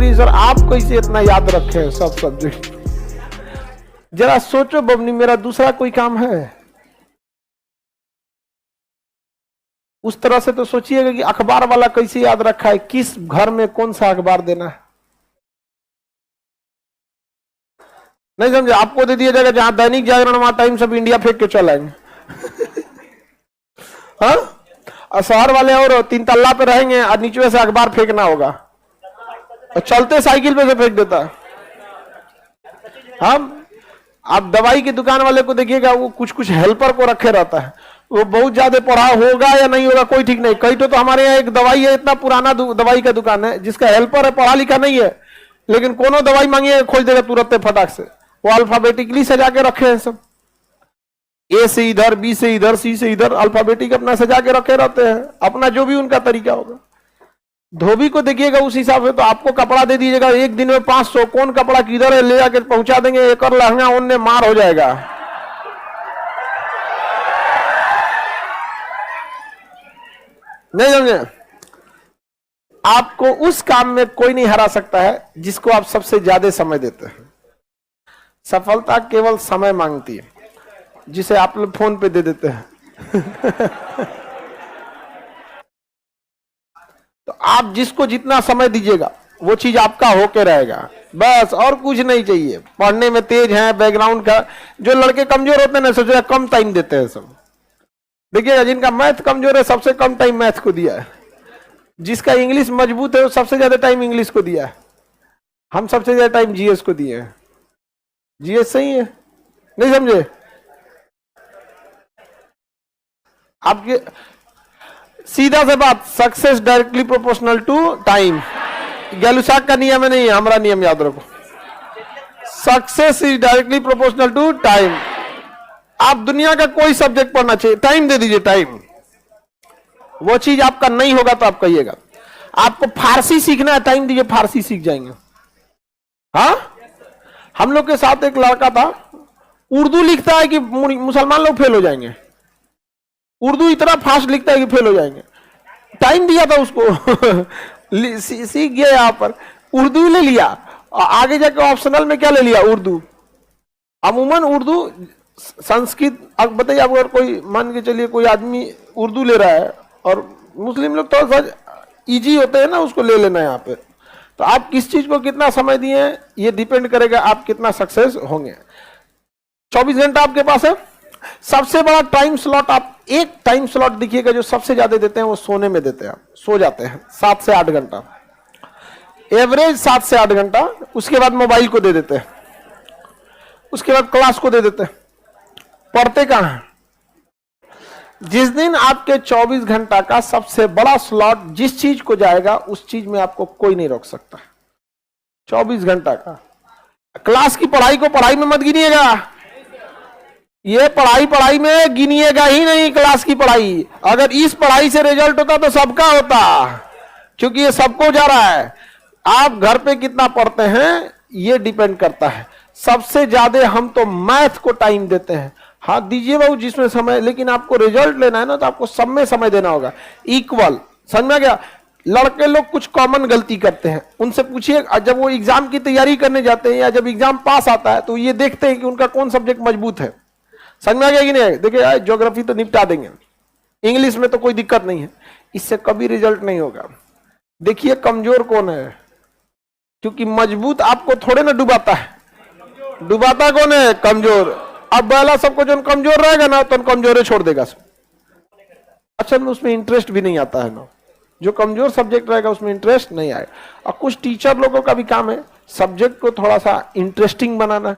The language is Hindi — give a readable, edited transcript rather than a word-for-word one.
करिए सर, आप कैसे इतना याद रखे हैं सब सब्जेक्ट? जरा सोचो बबनी, मेरा दूसरा कोई काम है? उस तरह से तो सोचिएगा कि अखबार वाला कैसे याद रखा है, किस घर में कौन सा अखबार देना है। नहीं समझे? आपको दे दिया जाएगा जहां दैनिक जागरण वहां टाइम्स ऑफ इंडिया फेंक के चल आएंगे। हाँ, और शहर वाले और 3 तल्ला पे रहेंगे और नीचे से अखबार फेंकना होगा, और चलते साइकिल पे से फेंक देता है। हम आप दवाई की दुकान वाले को देखिएगा, वो कुछ कुछ हेल्पर को रखे रहता है, वो बहुत ज्यादा पढ़ा होगा या नहीं होगा कोई ठीक नहीं। कई तो हमारे यहाँ एक दवाई है, इतना पुराना दवाई का दुकान है, जिसका हेल्पर है पढ़ा लिखा नहीं है, लेकिन कोनो दवाई मांगिए खोज देगा तुरंत फटाक से। वो अल्फाबेटिकली सजा के रखे हैं सब, ए से इधर, बी से इधर, सी से इधर, अल्फाबेटिक अपना सजा के रखे रहते हैं, अपना जो भी उनका तरीका होगा। धोबी को देखिएगा उस हिसाब से, तो आपको कपड़ा दे दीजिएगा एक दिन में 500, कौन कपड़ा किधर है ले जाके पहुंचा देंगे, एक और लहंगा उनने मार हो जाएगा। नहीं समझे? आपको उस काम में कोई नहीं हरा सकता है जिसको आप सबसे ज्यादा समय देते हैं। सफलता केवल समय मांगती है, जिसे आप लोग फोन पे दे देते हैं। तो आप जिसको जितना समय दीजिएगा वो चीज आपका होके रहेगा, बस और कुछ नहीं चाहिए। पढ़ने में तेज है, बैकग्राउंड का, जो लड़के कमजोर होते हैं ना, सोचो कम टाइम देते हैं सब। देखिएगा जिनका मैथ कमजोर है सबसे कम टाइम मैथ को दिया है, जिसका इंग्लिश मजबूत है वो सबसे ज्यादा टाइम इंग्लिश को दिया है। हम सबसे ज्यादा टाइम जीएस को दिए हैं। जीएस सही है, नहीं समझे? आपके सीधा से बात, success directly proportional to time. Gay Lussac का नियम नहीं है, हमारा नियम याद रखो। Success is directly proportional to time. आप दुनिया का कोई सब्जेक्ट पढ़ना चाहिए, टाइम दे दीजिए, टाइम। वो चीज आपका नहीं होगा तो आप कहिएगा। आपको फारसी सीखना है, टाइम दीजिए, फारसी सीख जाएंगे। हाँ, हम लोग के साथ एक लड़का था, उर्दू लिखता है कि मुसलमान लोग फेल हो जाएंगे। उर्दू इतना फास्ट लिखता है कि फेल हो जाएंगे। टाइम दिया था उसको, सीख गया, यहाँ पर उर्दू ले लिया, और आगे जाकर ऑप्शनल में क्या ले लिया, उर्दू। अमूमन उर्दू, संस्कृत, अब बताइए अगर कोई मान के चलिए कोई आदमी उर्दू ले रहा है, और मुस्लिम लोग थोड़ा सा इजी होते हैं ना, उसको ले लेना है यहाँ पे। तो आप किस चीज को कितना समय दिए ये डिपेंड करेगा आप कितना सक्सेस होंगे। 24 घंटा आपके पास है। सबसे बड़ा टाइम स्लॉट, आप एक टाइम स्लॉट देखिएगा जो सबसे ज्यादा देते हैं, वो सोने में देते हैं। आप सो जाते हैं 7 से 8 घंटा, एवरेज 7 से 8 घंटा। उसके बाद मोबाइल को दे देते हैं, उसके बाद क्लास को दे देते हैं। पढ़ते कहां हैं? जिस दिन आपके 24 घंटा का सबसे बड़ा स्लॉट जिस चीज को जाएगा, उस चीज में आपको कोई नहीं रोक सकता। 24 घंटा का क्लास की पढ़ाई को पढ़ाई में मत गिनिएगा, ये पढ़ाई में गिनिएगा ही नहीं क्लास की पढ़ाई। अगर इस पढ़ाई से रिजल्ट होता तो सबका होता, क्योंकि ये सबको जा रहा है। आप घर पे कितना पढ़ते हैं ये डिपेंड करता है। सबसे ज्यादा हम तो मैथ को टाइम देते हैं। हाँ दीजिए बाबू जिसमें समय, लेकिन आपको रिजल्ट लेना है ना, तो आपको सब में समय देना होगा, इक्वल। समझ में गया? लड़के लोग कुछ कॉमन गलती करते हैं, उनसे पूछिए, जब वो एग्जाम की तैयारी करने जाते हैं या जब एग्जाम पास आता है, तो ये देखते हैं कि उनका कौन सब्जेक्ट मजबूत है। समझ में आ गया कि नहीं? देखिए ज्योग्राफी तो निपटा देंगे, इंग्लिश में तो कोई दिक्कत नहीं है, इससे कभी रिजल्ट नहीं होगा। देखिए कमजोर कौन है, क्योंकि मजबूत आपको थोड़े ना डुबाता है, डुबाता कौन है? कमजोर। अब पहला सबको जो कमजोर रहेगा ना, तो कमजोर छोड़ देगा सब। अच्छा, उसमें इंटरेस्ट भी नहीं आता है ना, जो कमजोर सब्जेक्ट रहेगा उसमें इंटरेस्ट नहीं आएगा। और कुछ टीचर लोगों का भी काम है सब्जेक्ट को थोड़ा सा इंटरेस्टिंग बनाना।